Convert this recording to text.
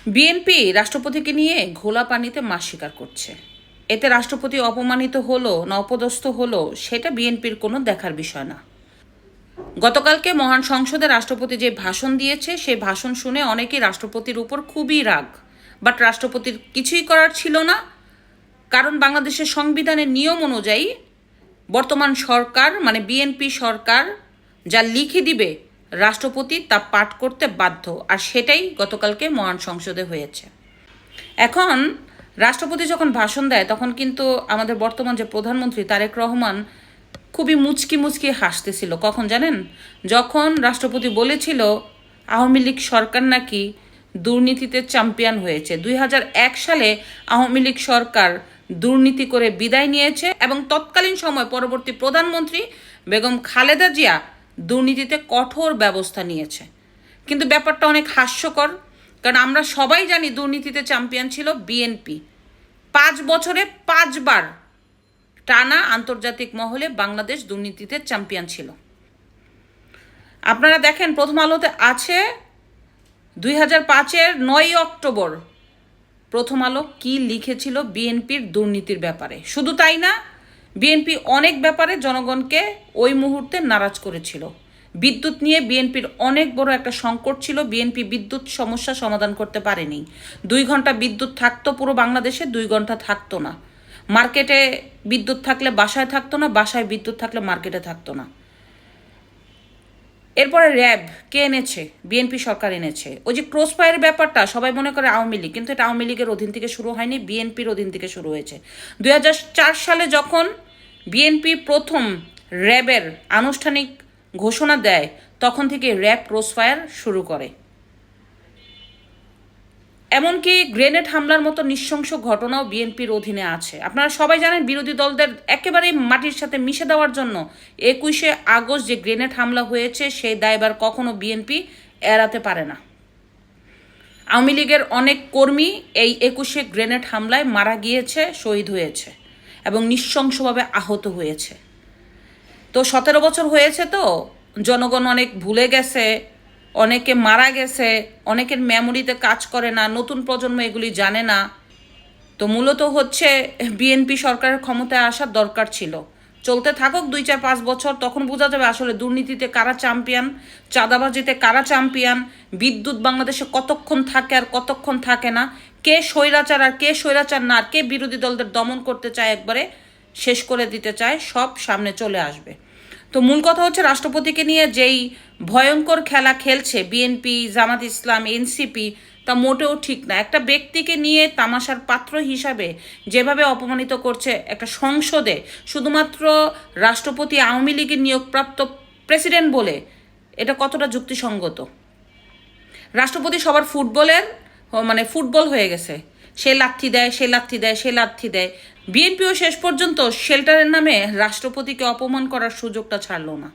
BNP রাষ্ট্রপতিকে নিয়ে ঘোলা পানিতে মাছ শিকার করছে। এতে রাষ্ট্রপতি অপমানিত হলো না অপদস্থ হলো সেটা বিএনপির কোনো দেখার বিষয় না। গতকালকে মহান সংসদে রাষ্ট্রপতি যে ভাষণ দিয়েছে সেই ভাষণ শুনে অনেকেই রাষ্ট্রপতির উপর খুবই রাগ, বাট রাষ্ট্রপতির কিছুই করার ছিল না। কারণ বাংলাদেশের সংবিধানের নিয়ম অনুযায়ী বর্তমান সরকার মানে বিএনপি সরকার যা লিখে দিবে রাষ্ট্রপতি তা পাঠ করতে বাধ্য, আর সেটাই গতকালকে মহান সংসদে হয়েছে। এখন রাষ্ট্রপতি যখন ভাষণ দেয় তখন কিন্তু আমাদের বর্তমান যে প্রধানমন্ত্রী তারেক রহমান খুবই মুচকি মুচকি হাসতেছিল। কখন জানেন? যখন রাষ্ট্রপতি বলেছিল আওয়ামী লীগ সরকার নাকি দুর্নীতিতে চ্যাম্পিয়ন হয়েছে। 2001 সালে আওয়ামী লীগ সরকার দুর্নীতি করে বিদায় নিয়েছে এবং তৎকালীন সময় পরবর্তী প্রধানমন্ত্রী বেগম খালেদা জিয়া দুর্নীতিতে কঠোর ব্যবস্থা নিয়েছে। কিন্তু ব্যাপারটা অনেক হাস্যকর, কারণ আমরা সবাই জানি দুর্নীতিতে চ্যাম্পিয়ন ছিল বিএনপি। 5 বছরে 5 বার টানা আন্তর্জাতিক মহলে বাংলাদেশ দুর্নীতিতে চ্যাম্পিয়ন ছিল। আপনারা দেখেন প্রথম আলোতে আছে 2005-এর 9 অক্টোবর প্রথম আলো কি লিখেছিল বিএনপির দুর্নীতির ব্যাপারে। শুধু তাই না, বিএনপি অনেক ব্যাপারে জনগণকে ওই মুহূর্তে নারাজ করেছিল। বিদ্যুৎ নিয়ে বিএনপির অনেক বড় একটা সংকট ছিল, বিএনপি বিদ্যুৎ সমস্যা সমাধান করতে পারেনি। 2 ঘন্টা বিদ্যুৎ থাকতো পুরো বাংলাদেশে, 2 ঘন্টা থাকতো না। মার্কেটে বিদ্যুৎ থাকলে বাসায় থাকতো না, বাসায় বিদ্যুৎ থাকলে মার্কেটে থাকতো না। এরপরে র্যাব কে এনেছে? বিএনপি সরকার এনেছে। ওই যে ক্রসফায়ার ব্যাপারটা সবাই মনে করে আওয়ামী লীগ, কিন্তু এটা আওয়ামী লীগের অধীন থেকে শুরু হয়নি, বিএনপির অধীন থেকে শুরু হয়েছে। 2004 সালে যখন বিএনপি প্রথম র্যাবের আনুষ্ঠানিক ঘোষণা দেয় তখন থেকে র্যাব ক্রসফায়ার শুরু করে। এমনকি গ্রেনেড হামলার মতো নৃশংস ঘটনাও বিএনপির অধীনে আছে। আপনারা সবাই জানেন বিরোধী দলদের একেবারে মাটির সাথে মিশে দেওয়ার জন্য 21শে আগস্ট যে গ্রেনেড হামলা হয়েছে সেই দায়ভার কখনো বিএনপি এড়াতে পারে না। আওয়ামী লীগের অনেক কর্মী এই 21শে গ্রেনেড হামলায় মারা গিয়েছে, শহীদ হয়েছে এবং নৃশংসভাবে আহত হয়েছে। তো 17 বছর হয়েছে, তো জনগণ অনেক ভুলে গেছে, অনেকে মারা গেছে, অনেকের মেমোরিতে কাজ করে না, নতুন প্রজন্ম এগুলি জানে না। তো মূলত হচ্ছে বিএনপি সরকারের ক্ষমতায় আসার দরকার ছিল। চলতে থাকুক 2, 4, 5 বছর, তখন বোঝা যাবে আসলে দুর্নীতিতে কারা চ্যাম্পিয়ন, চাঁদাবাজিতে কারা চ্যাম্পিয়ন, বিদ্যুৎ বাংলাদেশে কতক্ষণ থাকে আর কতক্ষণ থাকে না, কে স্বৈরাচার আর কে স্বৈরাচার না, আর কে বিরোধী দলদের দমন করতে চায়, একবারে শেষ করে দিতে চায়, সব সামনে চলে আসবে। তো মূল কথা হচ্ছে রাষ্ট্রপতিকে নিয়ে যেই ভয়ঙ্কর খেলা খেলছে বিএনপি, জামাত ইসলাম, এনসিপি, তা মোটেও ঠিক না। একটা ব্যক্তিকে নিয়ে তামাশার পাত্র হিসাবে যেভাবে অপমানিত করছে একটা সংসদে, শুধুমাত্র রাষ্ট্রপতি আওয়ামী লীগের নিয়োগপ্রাপ্ত প্রেসিডেন্ট বলে, এটা কতটা যুক্তিসঙ্গত? রাষ্ট্রপতি সবার ফুটবলের মানে ফুটবল হয়ে গেছে, সে লাথি দেয়, সে লাথি দেয়, সে লাথি দেয়। বিএনপিও শেষ পর্যন্ত শেল্টারের নামে রাষ্ট্রপতিকে অপমান করার সুযোগটা ছাড়লো না।